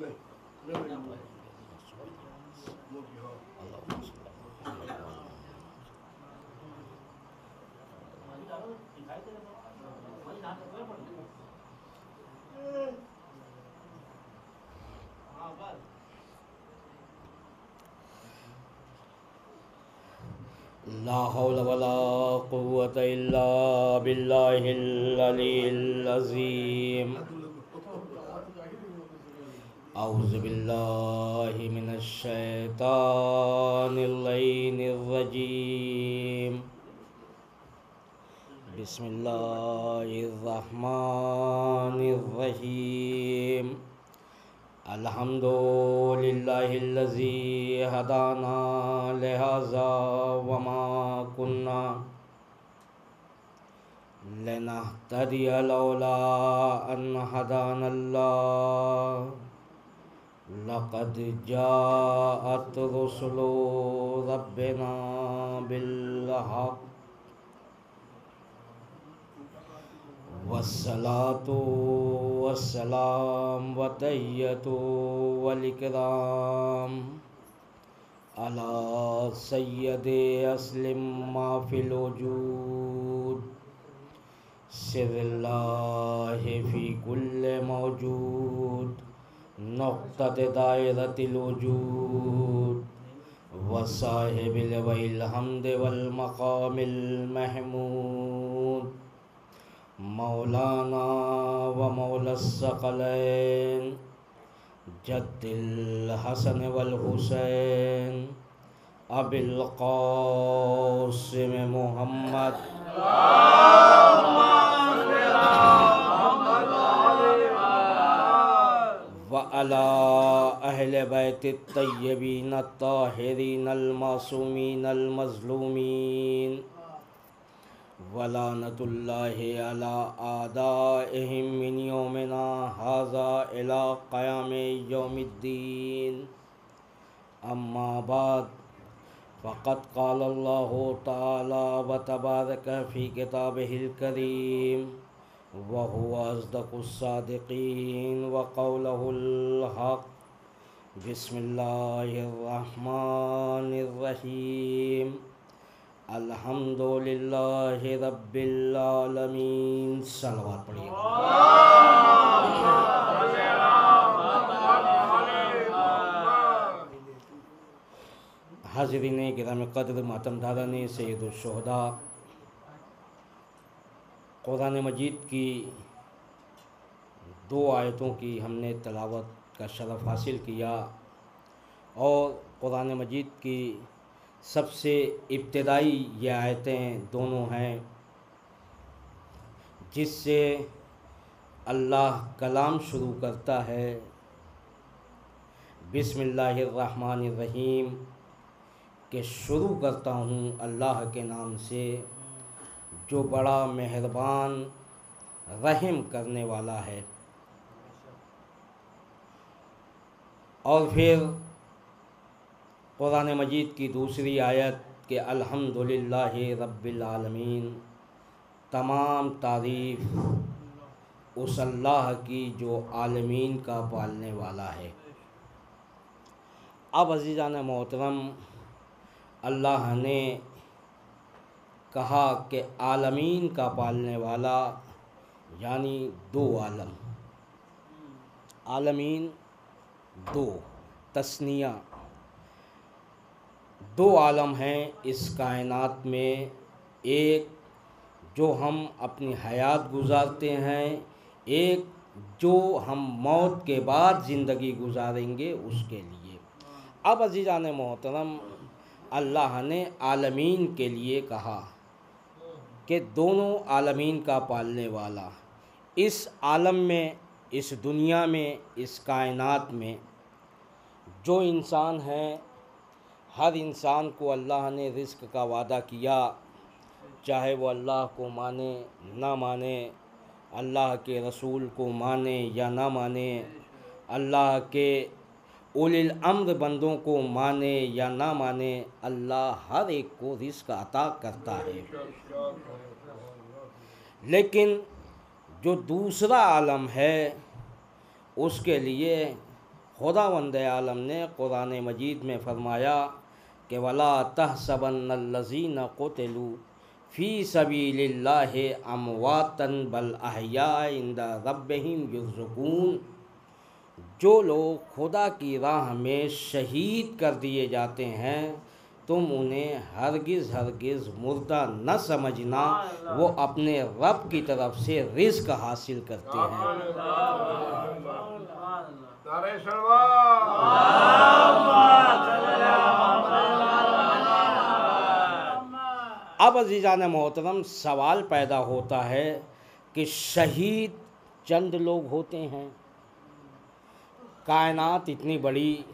ला हौला वला कुव्वता इल्ला बिल्लाहिल अलील अज़ीम। औज़ु बिल्लाहि मिनश शैतानिर रजीम। बिस्मिल्लाहिर रहमानिर रहीम। अल्हम्दुलिल्लाहिल्लज़ी हदाना लिहाज़ा वमा कुन्ना लिनहतदिया लौला अन हदानल्लाह। लक़द जाअत रुसुलु रब्बिना बिल्हक़्क़ वस्सलातु वस्सलाम वतहियतु वल इकराम अला सय्यदे अस्लिम मा फिल वजूद सिर्रिल्लाहि फी कुल्लि मौजूद नुक़्तत दायरतिल वजूद वसाहिबिल वल हम्द वल मक़ामिल महमूद मौलाना व मौलस्सक़लैन जद्दिल हसन वल हुसैन अबिल क़ासिम मुहम्मद व अला अहले बैतित तय्यबीन अत्ताहिरीन अल मासूमीन अल मज़लूमीन वलानतुल्लाहि अला आदाइहिम मिन यौमिना हाज़ा इला क़यामि यौमिद्दीन। अम्मा बाद फ़क़द क़ालल्लाहु तआला व तबारक फ़ी किताबिहिल करीम व हुवा अस्दक़ुस सादिक़ीन व क़ौलुहुल हक़्क़। बिस्मिल्लाहिर रहमानिर रहीम। अल्हम्दुलिल्लाहि रब्बिल आलमीन। सलवात पढ़िए। हाज़िरीन किराम क़द्र मातमदारान सय्यदुश शुहदा, कुरान मजीद की दो आयतों की हमने तिलावत का शरफ़ हासिल किया और कुरान मजीद की सबसे इब्तिदाई ये आयतें दोनों हैं जिससे अल्लाह कलाम शुरू करता है। बिस्मिल्लाहिर्रहमानिर्रहीम के शुरू करता हूँ अल्लाह के नाम से जो बड़ा मेहरबान रहम करने वाला है। और फिर कुरान मजीद की दूसरी आयत के अल्हम्दुलिल्लाहि रब्बिल आलमीन, तमाम तारीफ़ उस अल्लाह की जो आलमीन का पालने वाला है। अब अज़ीज़ान मोहतरम, अल्लाह ने कहा कि आलमीन का पालने वाला यानी दो आलम, आलमीन दो, तस्निया, दो आलम हैं इस कायनात में। एक जो हम अपनी हयात गुजारते हैं, एक जो हम मौत के बाद ज़िंदगी गुजारेंगे उसके लिए। अब अज़ीज़ान मोहतरम, अल्लाह ने आलमीन के लिए कहा कि दोनों आलमीन का पालने वाला, इस आलम में, इस दुनिया में, इस कायनात में जो इंसान हैं, हर इंसान को अल्लाह ने रिज़्क़ का वादा किया, चाहे वो अल्लाह को माने ना माने, अल्लाह के रसूल को माने या ना माने, अल्लाह के उलिल अम्र बंदों को माने या ना माने, अल्लाह हर एक को रिज़्क़ अता करता है। लेकिन जो दूसरा आलम है उसके लिए खुदावंद आलम ने कुरान मजीद में फरमाया कि वला तहसबन्नल्लज़ीना क़ुतिलू फ़ी सबीलिल्लाहि अमवातन बल अहया इंदा रब्बिहिम युर्ज़क़ून। जो लोग खुदा की राह में शहीद कर दिए जाते हैं तुम उन्हें हरगिज़ मुर्दा न समझना, वो अपने रब की तरफ से रिज़्क हासिल करते हैं। अब अज़ीज़ान मोहतरम सवाल पैदा होता है कि शहीद चंद लोग होते हैं। कायनात इतनी बड़ी,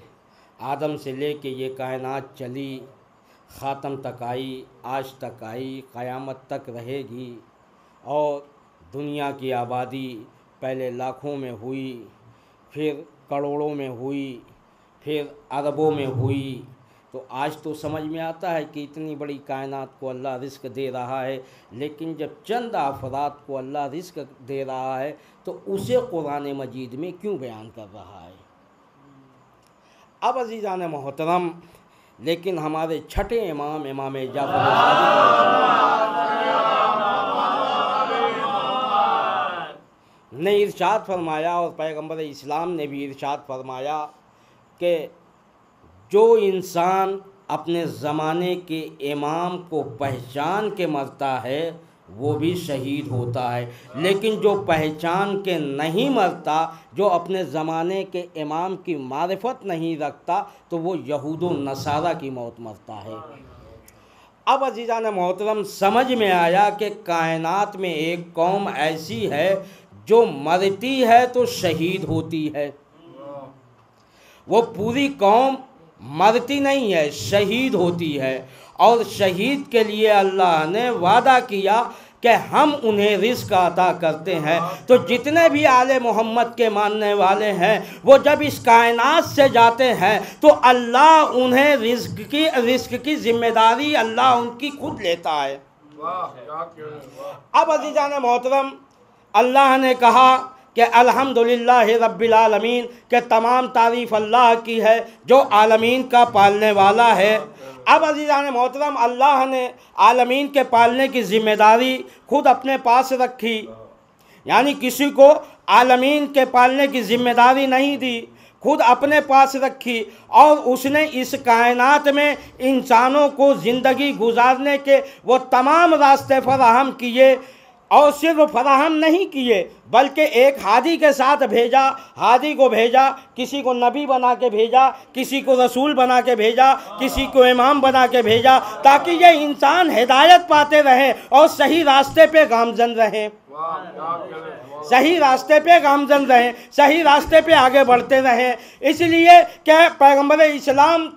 आदम से लेके ये कायनात चली, ख़ातम तक आई, आज तक आई, क़यामत तक रहेगी। और दुनिया की आबादी पहले लाखों में हुई, फिर करोड़ों में हुई, फिर अरबों में हुई। तो आज तो समझ में आता है कि इतनी बड़ी कायनात को अल्लाह रिज़्क दे रहा है, लेकिन जब चंद अफराद को अल्लाह रिज़्क दे रहा है तो उसे कुरान मजीद में क्यों बयान कर रहा है। अब अज़ीज़ान मोहतरम, लेकिन हमारे छठे इमाम जाफ़र ने इरशाद फरमाया और पैगंबर इस्लाम ने भी इरशाद फरमाया कि जो इंसान अपने ज़माने के इमाम को पहचान के मरता है वो भी शहीद होता है, लेकिन जो पहचान के नहीं मरता, जो अपने ज़माने के इमाम की मारिफत नहीं रखता, तो वो यहूदो नसारा की मौत मरता है। अब अज़ीज़ान मोहतरम समझ में आया कि कायनात में एक कौम ऐसी है जो मरती है तो शहीद होती है। वो पूरी कौम मरती नहीं है, शहीद होती है। और शहीद के लिए अल्लाह ने वादा किया कि हम उन्हें रिज़्क अता करते हैं। तो जितने भी आले मोहम्मद के मानने वाले हैं वो जब इस कायनात से जाते हैं तो अल्लाह उन्हें रिज़्क की जिम्मेदारी अल्लाह उनकी खुद लेता है। अब अज़ीज़ान मोहतरम, अल्लाह ने कहा कि अल्हम्दुलिल्लाह रब्बिल आलमीन, के तमाम तारीफ़ अल्लाह की है जो आलमीन का पालने वाला है। अब अज़ीज़ान मोहतरम, अल्लाह ने आलमीन के पालने की ज़िम्मेदारी खुद अपने पास रखी, यानी किसी को आलमीन के पालने की ज़िम्मेदारी नहीं दी, खुद अपने पास रखी। और उसने इस कायनात में इंसानों को ज़िंदगी गुजारने के वो तमाम रास्ते फराहम किए, और सिर्फ फराहम नहीं किए बल्कि एक हादी के साथ भेजा। हादी को भेजा, किसी को नबी बना के भेजा, किसी को रसूल बना के भेजा, किसी को इमाम बना के भेजा, ताकि ये इंसान हिदायत पाते रहें और सही रास्ते पे गामजन रहें, सही रास्ते पे गामजन रहें, सही रास्ते पे आगे बढ़ते रहें। इसलिए कि पैगंबर इस्लाम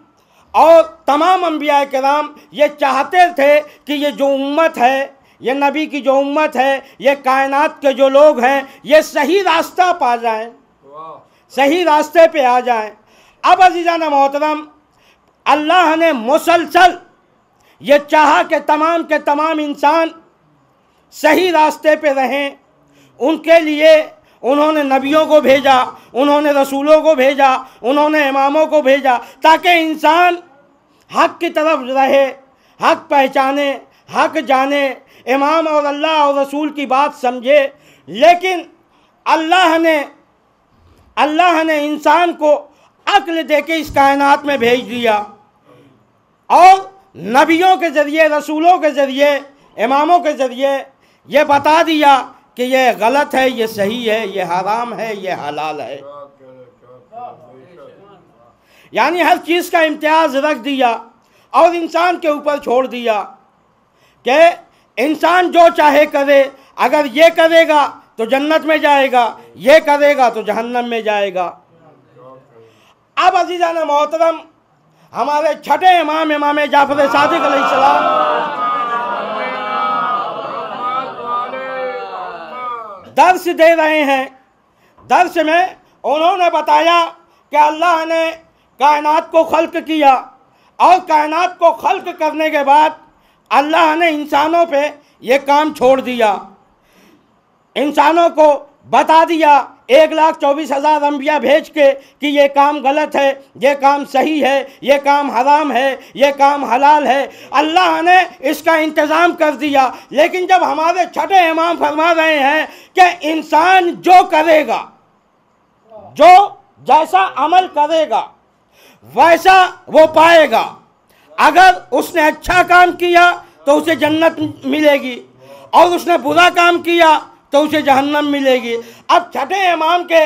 और तमाम अंबिया किराम ये चाहते थे कि ये जो उम्मत है, ये नबी की जो उम्मत है, ये कायनात के जो लोग हैं, ये सही रास्ता पा जाएं, सही रास्ते पे आ जाएं। अब अज़ीज़ान मोहतरम, अल्लाह ने मुसलसल ये चाहा कि तमाम के तमाम इंसान सही रास्ते पे रहें। उनके लिए उन्होंने नबियों को भेजा, उन्होंने रसूलों को भेजा, उन्होंने इमामों को भेजा, ताकि इंसान हक़ की तरफ रहे, हक़ पहचाने, हक़ जाने, इमाम और अल्लाह और रसूल की बात समझे। लेकिन अल्लाह ने इंसान को अक्ल दे के इस कायनात में भेज दिया और नबियों के ज़रिए, रसूलों के ज़रिए, इमामों के ज़रिए ये बता दिया कि ये गलत है, ये सही है, ये हराम है, ये हलाल है। यानी हर चीज़ का इम्तियाज़ रख दिया और इंसान के ऊपर छोड़ दिया कि इंसान जो चाहे करे, अगर ये करेगा तो जन्नत में जाएगा, ये करेगा तो जहन्नम में जाएगा। अब अज़ीज़ान मोहतरम, हमारे छठे इमाम जाफ़र सादिक़ अलैहिस्सलाम दर्स दे रहे हैं। दर्स में उन्होंने बताया कि अल्लाह ने कायनात को खल्क किया और कायनात को खल्क करने के बाद अल्लाह ने इंसानों पे ये काम छोड़ दिया। इंसानों को बता दिया 1,24,000 अंबिया भेज के कि ये काम गलत है, ये काम सही है, ये काम हराम है, ये काम हलाल है। अल्लाह ने इसका इंतज़ाम कर दिया। लेकिन जब हमारे छठे इमाम फरमा रहे हैं कि इंसान जो करेगा, जो जैसा अमल करेगा वैसा वो पाएगा। अगर उसने अच्छा काम किया तो उसे जन्नत मिलेगी और उसने बुरा काम किया तो उसे जहन्नम मिलेगी। अब छठे इमाम के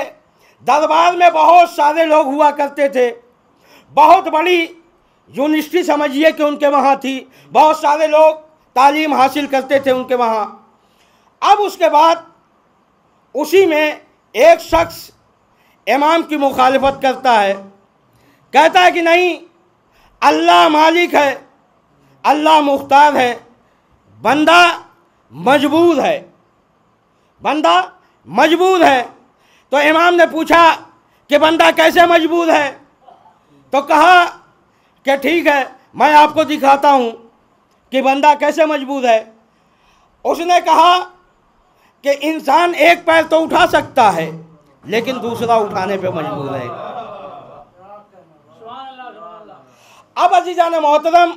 दरबार में बहुत सारे लोग हुआ करते थे। बहुत बड़ी यूनिवर्सिटी समझिए कि उनके वहाँ थी। बहुत सारे लोग तालीम हासिल करते थे उनके वहाँ। अब उसके बाद उसी में एक शख्स इमाम की मुखालिफत करता है। कहता है कि नहीं, अल्लाह मालिक है, अल्लाह मुख्तार है, बंदा मजबूर है, बंदा मजबूर है। तो इमाम ने पूछा कि बंदा कैसे मजबूर है? तो कहा कि ठीक है, मैं आपको दिखाता हूँ कि बंदा कैसे मजबूर है। उसने कहा कि इंसान एक पैर तो उठा सकता है लेकिन दूसरा उठाने पे मजबूर है। अब अजीज़ान मोहतरम,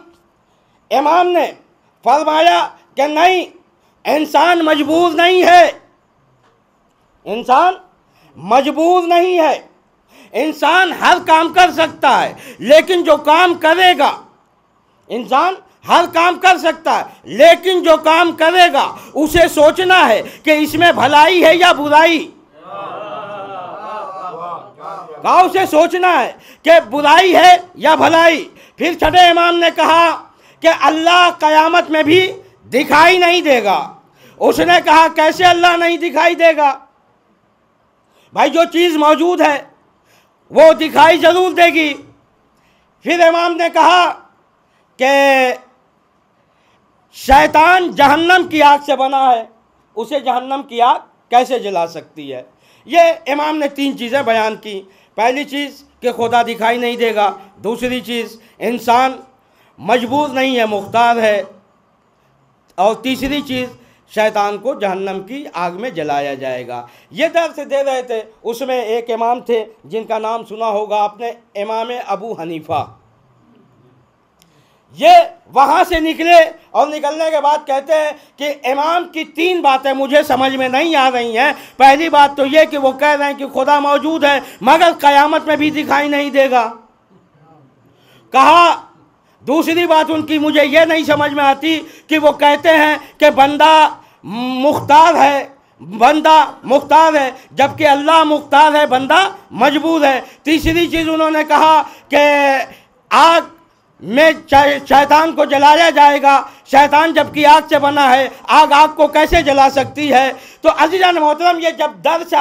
इमाम ने फरमाया कि नहीं, इंसान मजबूर नहीं है, इंसान मजबूर नहीं है। इंसान हर काम कर सकता है, लेकिन जो काम करेगा, इंसान हर काम कर सकता है लेकिन जो काम करेगा उसे सोचना है कि इसमें भलाई है या बुराई। कहा उसे सोचना है कि बुराई है या भलाई। फिर छठे इमाम ने कहा कि अल्लाह क़यामत में भी दिखाई नहीं देगा। उसने कहा कैसे अल्लाह नहीं दिखाई देगा? भाई जो चीज़ मौजूद है वो दिखाई ज़रूर देगी। फिर इमाम ने कहा कि शैतान जहन्नम की आग से बना है, उसे जहन्नम की आग कैसे जला सकती है? ये इमाम ने 3 चीज़ें बयान की। पहली चीज़ कि खुदा दिखाई नहीं देगा। दूसरी चीज़, इंसान मजबूर नहीं है, मुख्तार है। और तीसरी चीज़, शैतान को जहन्नम की आग में जलाया जाएगा। ये दर्स दे रहे थे। उसमें एक इमाम थे जिनका नाम सुना होगा आपने, इमाम अबू हनीफा। ये वहाँ से निकले और निकलने के बाद कहते हैं कि इमाम की 3 बातें मुझे समझ में नहीं आ रही हैं। पहली बात तो ये कि वो कह रहे हैं कि खुदा मौजूद है मगर क़यामत में भी दिखाई नहीं देगा। कहा दूसरी बात उनकी मुझे ये नहीं समझ में आती कि वो कहते हैं कि बंदा मुख्तार है, बंदा मुख्तार है, जबकि अल्लाह मुख्तार है, बंदा मजबूर है। तीसरी चीज़ उन्होंने कहा कि आग में शैतान को जलाया जाएगा। शैतान जबकि आग से बना है, आग को कैसे जला सकती है? तो अज़ीज़ान मोहतरम, ये जब दर्स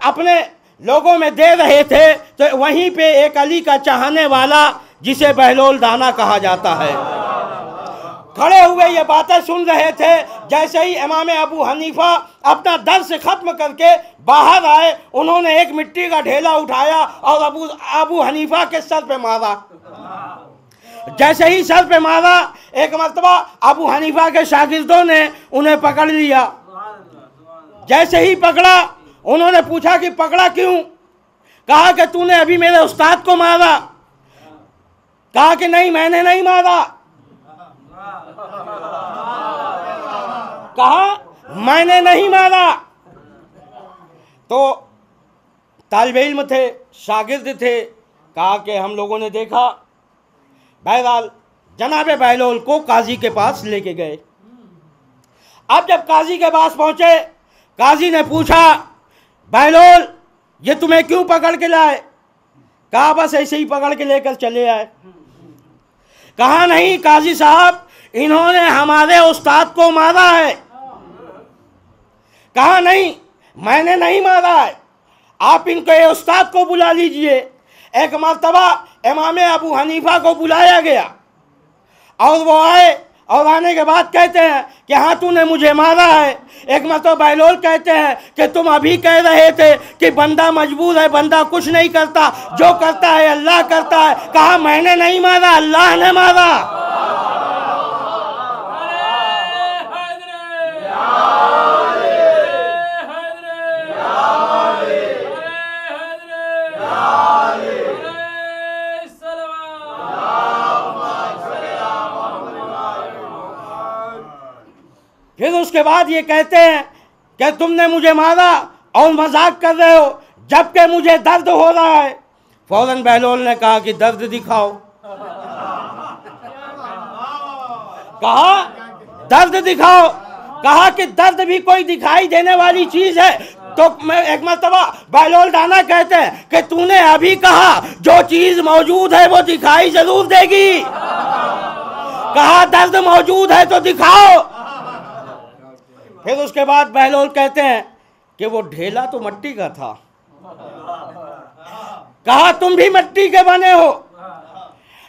अपने लोगों में दे रहे थे तो वहीं पे एक अली का चाहने वाला, जिसे बहलोल दाना कहा जाता है, खड़े हुए ये बातें सुन रहे थे। जैसे ही इमाम अबू हनीफा अपना दर्स ख़त्म करके बाहर आए, उन्होंने एक मिट्टी का ढेला उठाया और अबू हनीफा के सर पे मारा। जैसे ही सर पे मारा, एक मर्तबा अबू हनीफा के शागिर्दों ने उन्हें पकड़ लिया। जैसे ही पकड़ा, उन्होंने पूछा कि पकड़ा क्यों? कहा कि तूने अभी मेरे उस्ताद को मारा। कहा कि नहीं, मैंने नहीं मारा। कहा मैंने नहीं मारा। तो तालिबे इल्म थे, शागिर्द थे। कहा कि हम लोगों ने देखा। बहरहाल जनाब बहलोल को काजी के पास लेके गए। अब जब काजी के पास पहुंचे, काजी ने पूछा, बहलोल ये तुम्हें क्यों पकड़ के लाए? कहा बस ऐसे ही पकड़ के लेकर चले आए। कहा नहीं काजी साहब, इन्होंने हमारे उस्ताद को मारा है। कहा नहीं, मैंने नहीं मारा है, आप इनके उस्ताद को बुला लीजिए। एक मर्तबा इमाम अबू हनीफा को बुलाया गया और वो आए और आने के बाद कहते हैं कि हाँ तूने मुझे मारा है। एक मर्तबा बहलोल कहते हैं कि तुम अभी कह रहे थे कि बंदा मजबूर है, बंदा कुछ नहीं करता, जो करता है अल्लाह करता है। कहा मैंने नहीं मारा, अल्लाह ने मारा। बाद ये कहते हैं कि तुमने मुझे मारा और मजाक कर रहे हो जबकि मुझे दर्द हो रहा है। फौरन बहलोल ने कहा कि दर्द दिखाओ। कहा दर्द दिखाओ। कहा कि दर्द भी कोई दिखाई देने वाली चीज है। तो मैं एक मर्तबा बहलोल दाना कहते हैं कि तूने अभी कहा जो चीज मौजूद है वो दिखाई जरूर देगी। कहा दर्द मौजूद है तो दिखाओ। फिर उसके बाद बहलोल कहते हैं कि वो ढेला तो मिट्टी का था। कहा तुम भी मिट्टी के बने हो,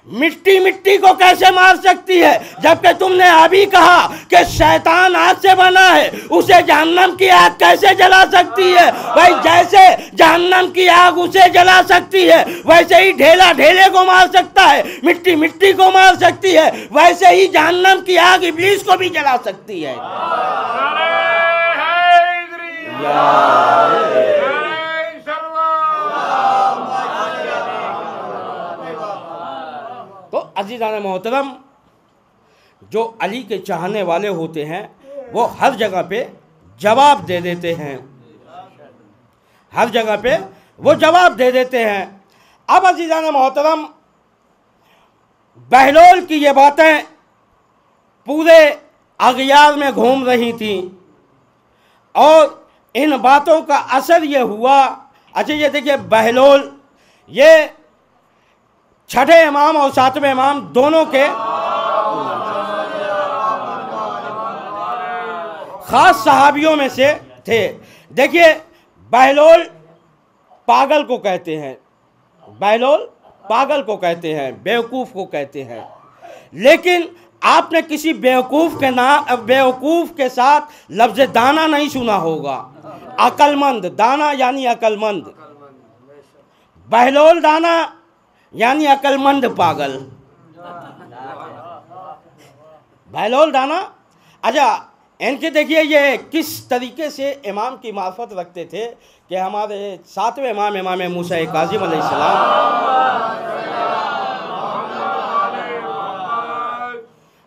मिट्टी मिट्टी को कैसे मार सकती है, जबकि तुमने अभी कहा कि शैतान आग से बना है, उसे जहन्नम की आग कैसे जला सकती है। भाई जैसे जहन्नम की आग उसे जला सकती है वैसे ही ढेला ढेले को मार सकता है, मिट्टी मिट्टी को मार सकती है, वैसे ही जहन्नम की आग इब्लीस को भी जला सकती है। तो अजीज़ान मोहतरम, जो अली के चाहने वाले होते हैं वो हर जगह पे जवाब दे देते हैं, हर जगह पे वो जवाब दे देते हैं। अब अजीज़ान मोहतरम, बहलोल की ये बातें पूरे अगयार में घूम रही थी और इन बातों का असर ये हुआ। अच्छा ये देखिए, बहलोल ये छठे इमाम और सातवें इमाम दोनों के खास सहाबियों में से थे। देखिए, बहलोल पागल को कहते हैं, बहलोल पागल को कहते हैं, बेवकूफ़ को कहते हैं, लेकिन आपने किसी बेवकूफ़ के साथ लफ्ज़ दाना नहीं सुना होगा। अक्लमंद, दाना यानी अक्लमंद, बहलोल दाना यानी अक्लमंद पागल, बहलोल दाना। अच्छा, इनके देखिए ये किस तरीके से इमाम की मार्फत रखते थे कि हमारे सातवें इमाम इमाम मूसा काज़िम अलैहिस्सलाम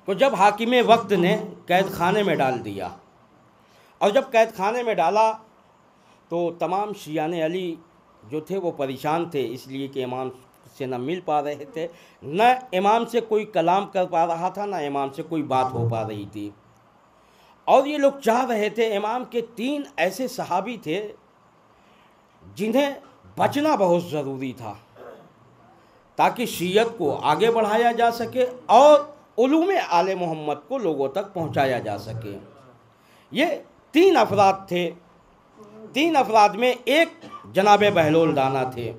को जब हाकिम वक्त ने कैद खाने में डाल दिया, और जब कैद खाने में डाला तो तमाम शियाने अली जो थे वो परेशान थे, इसलिए कि इमाम से न मिल पा रहे थे, न इमाम से कोई कलाम कर पा रहा था, न इमाम से कोई बात हो पा रही थी। और ये लोग चाह रहे थे, इमाम के 3 ऐसे सहाबी थे जिन्हें बचना बहुत ज़रूरी था ताकि शीयत को आगे बढ़ाया जा सके और उलूम आले मोहम्मद को लोगों तक पहुंचाया जा सके। ये 3 अफराद थे। 3 अफराद में एक जनाब बहलोल दाना थे।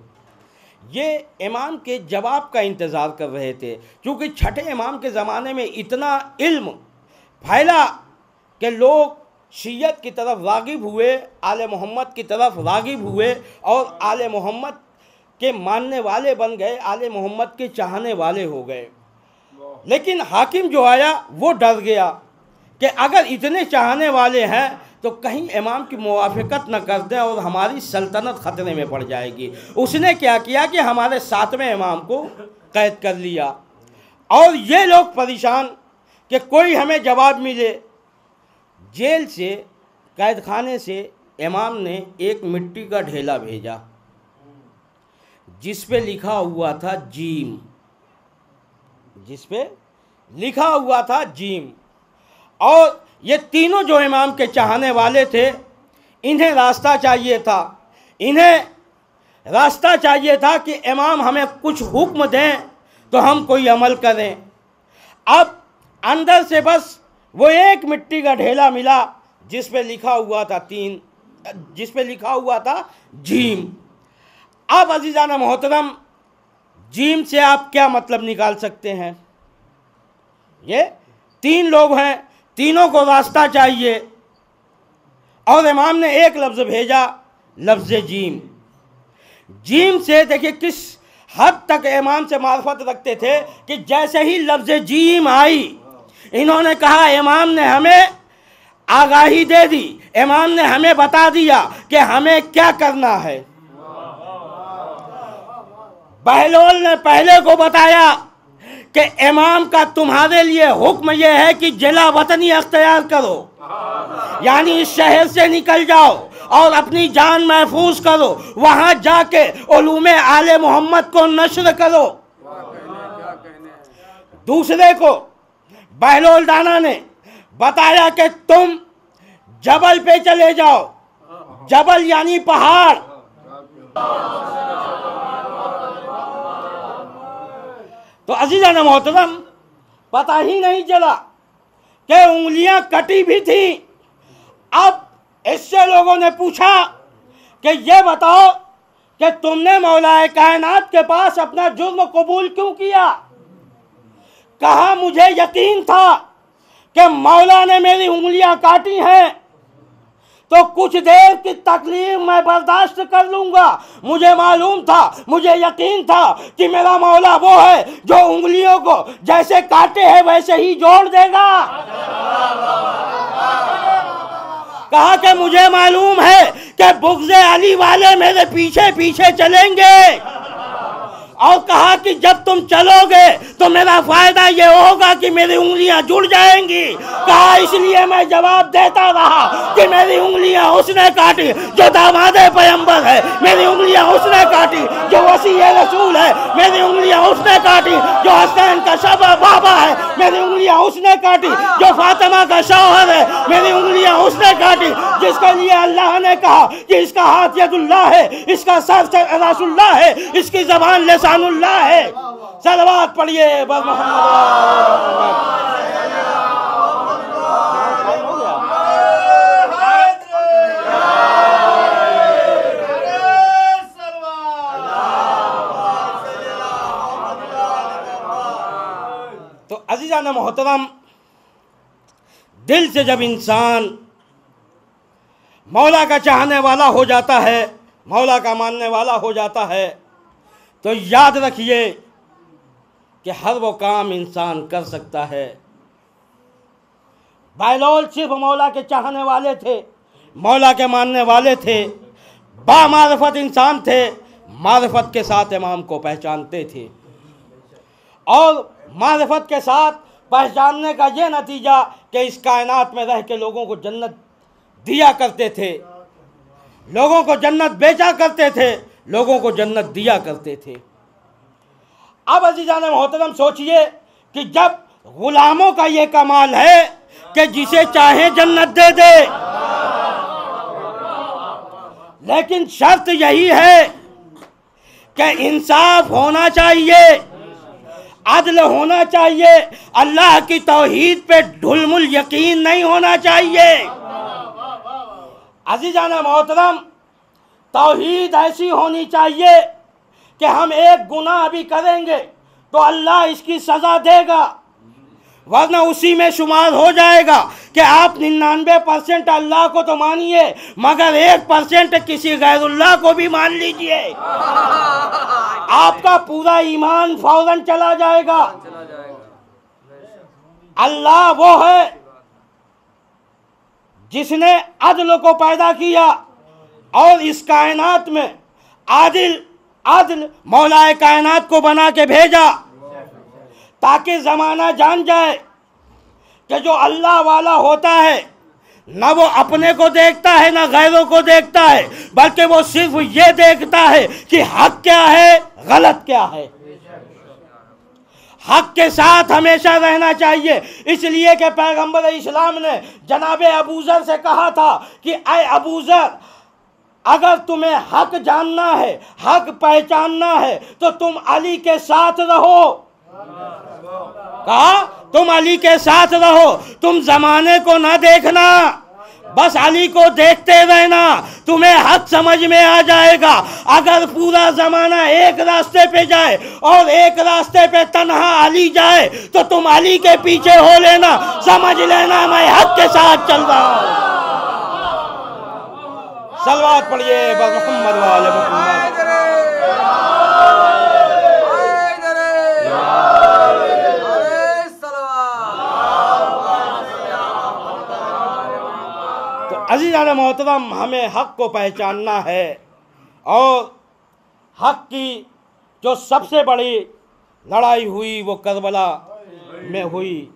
ये इमाम के जवाब का इंतज़ार कर रहे थे, क्योंकि छठे इमाम के ज़माने में इतना इल्म फैला कि लोग शीयत की तरफ रागिब हुए, आले मोहम्मद की तरफ रागिब हुए और आले मोहम्मद के मानने वाले बन गए, आले मोहम्मद के चाहने वाले हो गए। लेकिन हाकिम जो आया वो डर गया कि अगर इतने चाहने वाले हैं तो कहीं इमाम की मुवाफ़क़त न कर दें और हमारी सल्तनत ख़तरे में पड़ जाएगी। उसने क्या किया कि हमारे 7वें इमाम को कैद कर लिया और ये लोग परेशान कि कोई हमें जवाब मिले। जेल से, कैद खाने से इमाम ने एक मिट्टी का ढेला भेजा जिस पे लिखा हुआ था जीम, जिस पे लिखा हुआ था जीम। और ये तीनों जो इमाम के चाहने वाले थे, इन्हें रास्ता चाहिए था, इन्हें रास्ता चाहिए था कि इमाम हमें कुछ हुक्म दें तो हम कोई अमल करें। अब अंदर से बस वो एक मिट्टी का ढेला मिला जिस पे लिखा हुआ था जिस पे लिखा हुआ था जीम। अब अजीज़ाना मोहतरम, जीम से आप क्या मतलब निकाल सकते हैं? ये 3 लोग हैं, तीनों को रास्ता चाहिए और इमाम ने एक लफ्ज़ भेजा, लफ्ज़ जीम। जीम से देखिए किस हद तक इमाम से मार्फत रखते थे कि जैसे ही लफ्ज़ जीम आई, इन्होंने कहा इमाम ने हमें आगाही दे दी, इमाम ने हमें बता दिया कि हमें क्या करना है। बहलोल ने पहले को बताया कि इमाम का तुम्हारे लिए हुक्म यह है कि जिला वतनी अख्तियार करो। यानी इस शहर से निकल जाओ और अपनी जान महफूज करो, वहां जाके उलूमे आले मोहम्मद को नश्र करो। दूसरे को बहलोल दाना ने बताया कि तुम जबल पे चले जाओ, जबल यानी पहाड़। तो अजीज़ान मोहतरम, पता ही नहीं चला कि उंगलियां कटी भी थी। अब इससे लोगों ने पूछा कि ये बताओ कि तुमने मौलाए कायनात के पास अपना जुर्म कबूल क्यों किया? कहा मुझे यकीन था कि मौला ने मेरी उंगलियां काटी हैं तो कुछ देर की तकलीफ मैं बर्दाश्त कर लूंगा। मुझे मालूम था, मुझे यकीन था कि मेरा मौला वो है जो उंगलियों को जैसे काटे हैं वैसे ही जोड़ देगा। कहा कि मुझे मालूम है कि बुग़्ज़े अली वाले मेरे पीछे पीछे चलेंगे, और कहा कि जब तुम चलोगे तो मेरा फायदा ये होगा कि मेरी उंगलियां जुड़ जाएंगी। कहा इसलिए मैं जवाब देता रहा कि मेरी उंगलियां उसने काटी जो दामादे पैगंबर है, मेरी उंगलियां उसने काटी जो वसी रसूल है, मेरी उंगलियां उसने काटी जो हसनैन का शबा बाबा है, मेरी उंगलियां उसने काटी जो फातिमा का शौहर है, मेरी उंगलियां उसने काटी जिसके लिए अल्लाह ने कहा कि इसका हाथ यदुल्लाह है, इसका सर रसूलुल्लाह है, इसकी ज़बान लिसानुल्लाह है। सलवात पढ़िए बस मोहम्मद। तो अज़ीज़ान मोहतरम, दिल से जब इंसान मौला का चाहने वाला हो जाता है, मौला का मानने वाला हो जाता है, तो याद रखिए कि हर वो काम इंसान कर सकता है। बहलोल सिर्फ मौला के चाहने वाले थे, मौला के मानने वाले थे, बामारिफत इंसान थे, मारिफत के साथ इमाम को पहचानते थे, और मारिफत के साथ पहचानने का ये नतीजा कि इस कायनात में रह के लोगों को जन्नत दिया करते थे, लोगों को जन्नत बेचा करते थे, लोगों को जन्नत दिया करते थे। अब अज़ीज़ान मोहतरम सोचिए कि जब गुलामों का ये कमाल है कि जिसे चाहे जन्नत दे दे, लेकिन शर्त यही है कि इंसाफ होना चाहिए, अदल होना चाहिए, अल्लाह की तौहीद पे ढुलमुल यकीन नहीं होना चाहिए। अज़ीज़ान मोहतरम, तौहीद ऐसी होनी चाहिए कि हम एक गुनाह भी करेंगे तो अल्लाह इसकी सज़ा देगा, वरना उसी में शुमार हो जाएगा कि आप 99% अल्लाह को तो मानिए मगर 1% किसी गैरुल्लाह को भी मान लीजिए, आपका पूरा ईमान फौरन चला जाएगा। अल्लाह वो है जिसने अदल को पैदा किया और इस कायनात में आदिल मौलाए कायनात को बना के भेजा ताकि ज़माना जान जाए कि जो अल्लाह वाला होता है न वो अपने को देखता है न गैरों को देखता है, बल्कि वो सिर्फ ये देखता है कि हक क्या है गलत क्या है। हक के साथ हमेशा रहना चाहिए, इसलिए कि पैगंबर इस्लाम ने जनाबे अबूज़र से कहा था कि ऐ अबूज़र, अगर तुम्हें हक जानना है, हक पहचानना है तो तुम अली के साथ रहो। कहा तुम अली के साथ रहो, तुम जमाने को ना देखना, बस अली को देखते रहना, तुम्हें हक समझ में आ जाएगा। अगर पूरा जमाना एक रास्ते पे जाए और एक रास्ते पे तन्हा अली जाए तो तुम अली के पीछे हो लेना, समझ लेना मैं हक के साथ चल रहा हूँ। सलवात पढ़िए बस मोहम्मद वाले मोहम्मद। तो अज़ीज़ान मोहतरम, हमें हक को पहचानना है, और हक की जो सबसे बड़ी लड़ाई हुई वो करबला में हुई,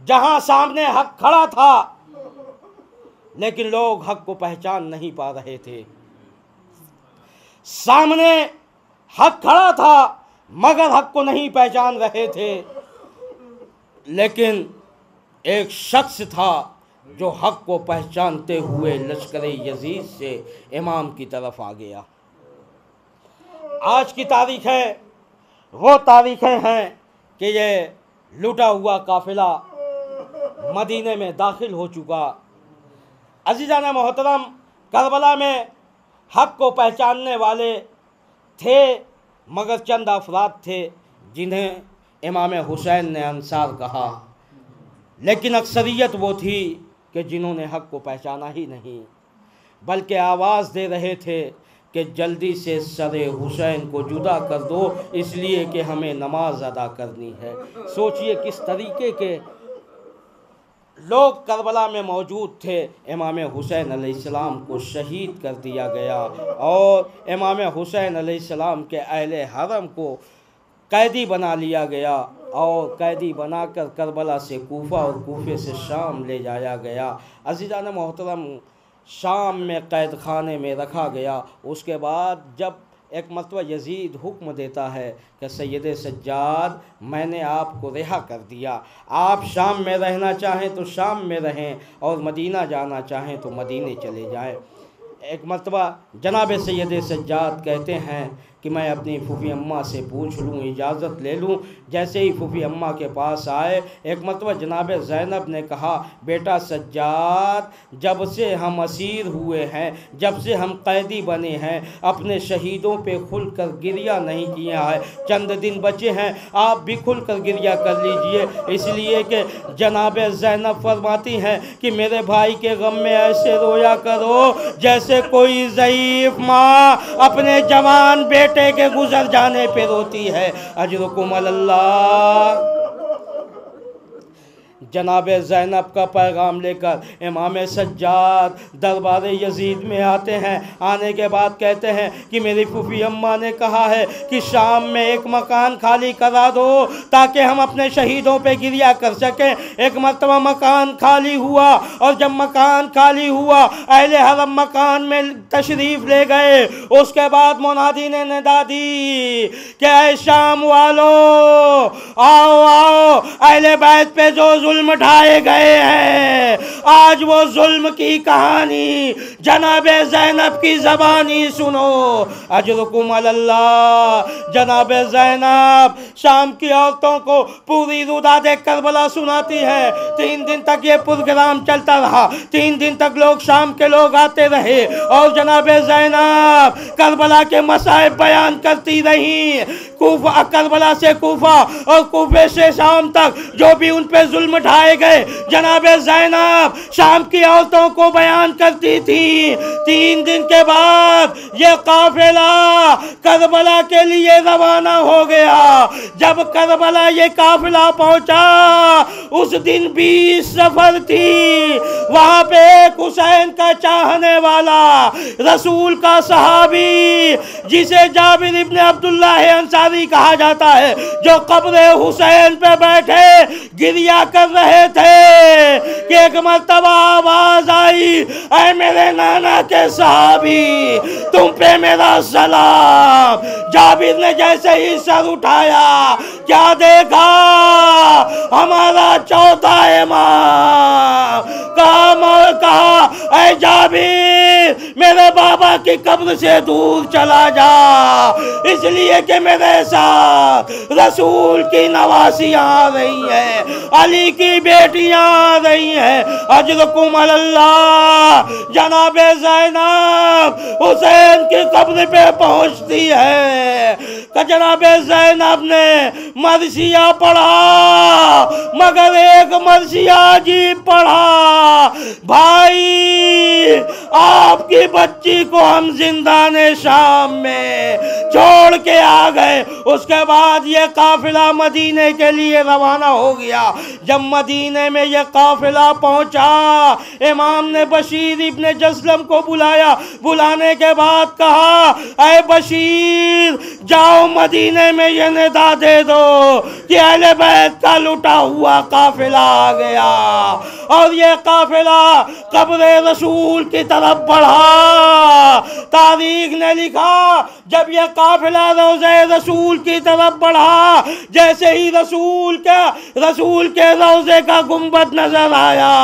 जहां सामने हक खड़ा था लेकिन लोग हक को पहचान नहीं पा रहे थे। सामने हक खड़ा था मगर हक को नहीं पहचान रहे थे। लेकिन एक शख्स था जो हक को पहचानते हुए लश्कर यजीद से इमाम की तरफ आ गया। आज की तारीख है, वो तारीखें हैं कि ये लूटा हुआ काफिला मदीने में दाखिल हो चुका। अज़ीज़ान मोहतरम, करबला में हक को पहचानने वाले थे मगर चंद अफराद थे जिन्हें इमाम हुसैन ने अंसार कहा, लेकिन अक्सरियत वो थी कि जिन्होंने हक को पहचाना ही नहीं, बल्कि आवाज़ दे रहे थे कि जल्दी से सरे हुसैन को जुदा कर दो इसलिए कि हमें नमाज अदा करनी है। सोचिए किस तरीके के लोग करबला में मौजूद थे। इमाम हुसैन अलैहिस्सलाम को शहीद कर दिया गया और इमाम हुसैन अलैहिस्सलाम के अहले हरम को कैदी बना लिया गया और कैदी बनाकर करबला से कूफा और कूफे से शाम ले जाया गया। अज़ीज़ान मोहतरम, शाम में कैद खाने में रखा गया। उसके बाद जब एक मरतबा यजीद हुक्म देता है कि सैयद सज्जाद, मैंने आपको रिहा कर दिया, आप शाम में रहना चाहें तो शाम में रहें और मदीना जाना चाहें तो मदीने चले जाएं। एक मरतबा जनाब सैयद सज्जाद कहते हैं कि मैं अपनी फूफी अम्मा से पूछ लूँ, इजाज़त ले लूँ। जैसे ही फूफी अम्मा के पास आए, एक मरतबा जनाब ज़ैनब ने कहा, बेटा सज्जाद, जब से हम असीर हुए हैं, जब से हम कैदी बने हैं, अपने शहीदों पे खुल कर गिरिया नहीं किया है। चंद दिन बचे हैं, आप भी खुल कर गिरिया कर लीजिए। इसलिए कि जनाब ज़ैनब फरमाती हैं कि मेरे भाई के गम में ऐसे रोया करो जैसे कोई ज़ईफ़ माँ अपने जवान बेटे के गुजर जाने पे रोती है। अजरुकुम अल्लाह। जनाब ज़ैनब का पैगाम लेकर इमाम सज्जाद दरबार यजीद में आते हैं। आने के बाद कहते हैं कि मेरी फूफी अम्मा ने कहा है कि शाम में एक मकान खाली करा दो ताकि हम अपने शहीदों पे गिरिया कर सकें। एक मरतबा मकान खाली हुआ और जब मकान खाली हुआ अहले हरम मकान में तशरीफ़ ले गए। उसके बाद मुनादी ने निदा दी कि ऐ शाम वालों, आओ आओ, अहले बैत पे जो जुल्म ढाए गए हैं, आज वो जुल्म की कहानी जनाबे ज़ैनब की ज़बानी सुनो। अजरुकुम अल्लाह। जनाबे ज़ैनब शाम की औरतों को पूरी रुदादे करबला सुनाती है। 3 दिन तक ये प्रोग्राम चलता रहा। 3 दिन तक लोग शाम के लोग आते रहे और जनाबे ज़ैनब करबला के मसाइब बयान करती रही। कूफा, करबला से कूफा और कूफे से शाम तक जो भी उन पे जुल्म ढाए गए, जनाबे ज़ैनब शाम की औरतों को बयान करती थी। 3 दिन के बाद ये काफिला करबला के लिए रवाना हो गया। जब करबला ये काफिला पहुंचा, उस दिन 20 सफर थी। वहां पे एक हुसैन का चाहने वाला, रसूल का सहाबी, जिसे जाबिर इब्ने अब्दुल्लाह अंसारी कहा जाता है, जो कब्र हुसैन पे बैठे गिरिया कर रहे थे कि एक मर्तबा आवाज आई, ऐ मेरे नाना के सहाबी, तुम पे मेरा सलाम। जाबिर ने जैसे ही सर उठाया, क्या देखा? हमारा चौथा इमाम। कहा, ऐ जाबिर, मेरे बाबा की कब्र से दूर चला जा, इसलिए कि मेरे साथ रसूल की नवासियां आ रही हैं, अली की बेटियां आ रही हैं। अजरुकुम अल्लाह। जनाबे ज़ैनब हुसैन की कब्र पे पहुंचती है। जनाबे ज़ैनब ने मरसिया पढ़ा, मगर एक मरसिया अजीब पढ़ा, भाई आपकी बच्ची को हम जिंदाने शाम में छोड़ के आ गए, उसके बाद ये काफिला मदीने के लिए रवाना हो गया। जब मदीने में ये काफिला पहुंचा, इमाम ने बशीर इब्ने जसलम को बुलाया। बुलाने के बाद कहा, ऐ बशीर, जाओ मदीने में ये निदा दे दो कि अहले बैत का लुटा हुआ काफिला आ गया। और ये काफिला कब्र रसूल की तरफ बढ़ा। तारीख ने लिखा, जब यह काफिला रोज़े रसूल की तरफ बढ़ा, जैसे ही रसूल के रोज़े का गुंबद नजर आया,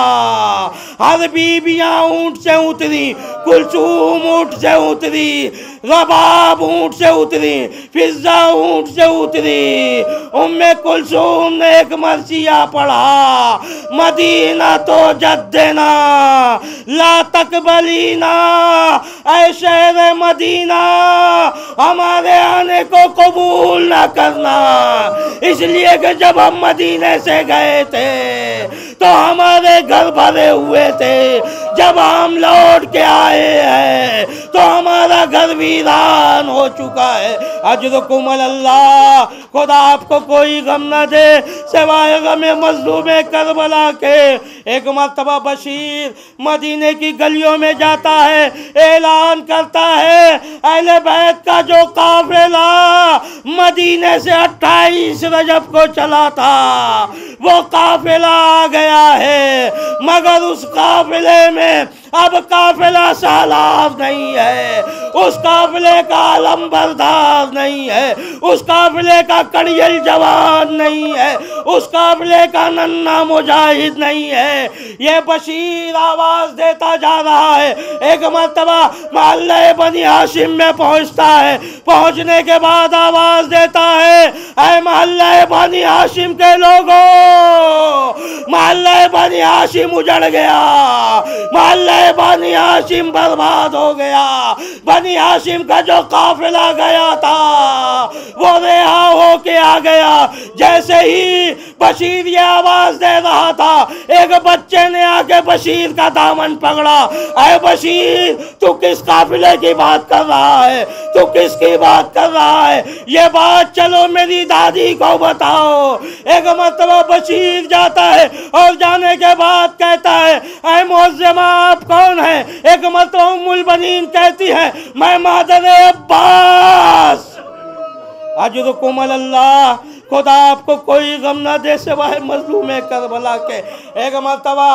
हर बीबियां ऊंट से उतरी, कुलसूम ऊंट से उतरी, रबाब ऊंट से उतरी, फिजा ऊंट से उतरी। उम्मे कुलसूम ने एक मर्सिया पढ़ा, मदीना तो जद्देना ला तकबलीना, ऐ शहर मदीना, हमारे आने को कबूल ना करना। इसलिए कि जब हम मदीने से गए थे तो हमारे घर भरे हुए थे, जब हम लौट के आए हैं तो हमारा घर वीरान हो चुका है। अजरुकुम अल्लाह, खुदा आपको कोई गम न दे सिवाय गम मजलूम करबला के। एक मर्तबा बशीर मदीने की गलियों में जाता है, ऐलान करता है, अहले बैत का जो काफिला मदीने से 28 रजब को चला था, वो काफिला आ गया है। मगर उस काफिले में अब काफिला सालार नहीं है, उस काफिले का अलंबरदार नहीं है, उस काफिले का कड़ियल जवान नहीं है, उस काफिले का नन्ना मुजाहिद नहीं है। ये बशीर आवाज देता जा रहा है। एक मर्तबा मोहल्ले बनी हाशिम में पहुंचता है। पहुंचने के बाद आवाज देता है, ऐ मोहल्ले बनी हाशिम के लोगों, मोहल्ले बनी हाशिम उजड़ गया, मोहल्ले बनी हाशिम बर्बाद हो गया। बनी हाशिम का जो काफिला गया था वो रिहा होके आ गया। जैसे ही बशीर ये आवाज दे रहा था, एक बच्चे ने आके बशीर का दामन पकड़ा। ऐ बशीर, तू किस काफिले की बात कर रहा है? तू किसकी बात कर रहा है? ये बात चलो मेरी दादी को बताओ। एक मर्तबा बशीर जाता है और जाने के बाद कहता है, ऐ मुअज्जमा, आप कौन है? एक मर्तबा उम्मुल बनीन कहती है, मैं मादर अब्बास। अजरुकुम अल्लाह, खुदा आपको कोई गम ना दे सिवाय मजलूम करबला के। एक मर्तबा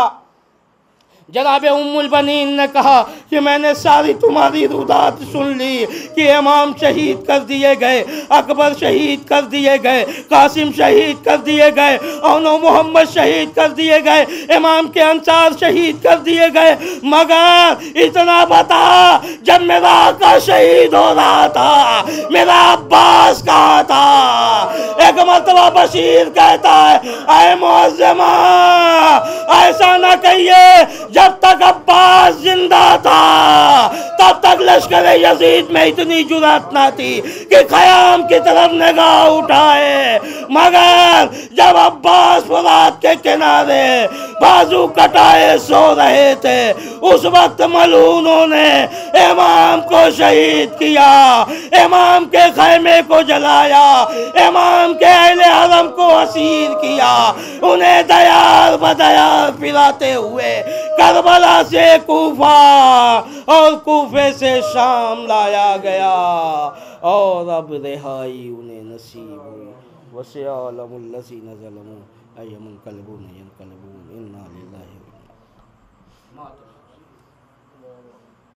जनाब उम्मुल बनीन ने कहा कि मैंने सारी तुम्हारी रुदात सुन ली कि इमाम शहीद कर दिए गए, अकबर शहीद कर दिए गए, कासिम शहीद कर दिए गए, और मोहम्मद शहीद कर दिए गए, इमाम के अंसार शहीद कर दिए गए। मगर इतना बता, जब मेरा आका शहीद हो रहा था, मेरा अब्बास कहाँ था? एक मर्तबा बशीर कहता है, ऐ मुअज्जमा, ऐसा ना कहिए, जब तक अब्बास जिंदा था तब तक लश्कर यजीद में इतनी जुरात ना थी कि ख़याम की तरफ निगाह उठाए। मगर जब अब्बास फुरात के किनारे बाजू कटाए सो रहे थे, उस वक्त मलूनों ने इमाम को शहीद किया, इमाम के खैमे को जलाया, इमाम के अहले हरम को असीर किया, उन्हें दयार बदयार पिलाते हुए करबला से कूफा और कूफे से शाम लाया गया, और अब रिहाई उन्हें नसीब हुई। वसियालमुल लज़ीना ज़लमू अय्युमुल क़ल्बून यनक़लिबून इन्ना लिल्लाहि व इन्ना इलैहि राजिऊन।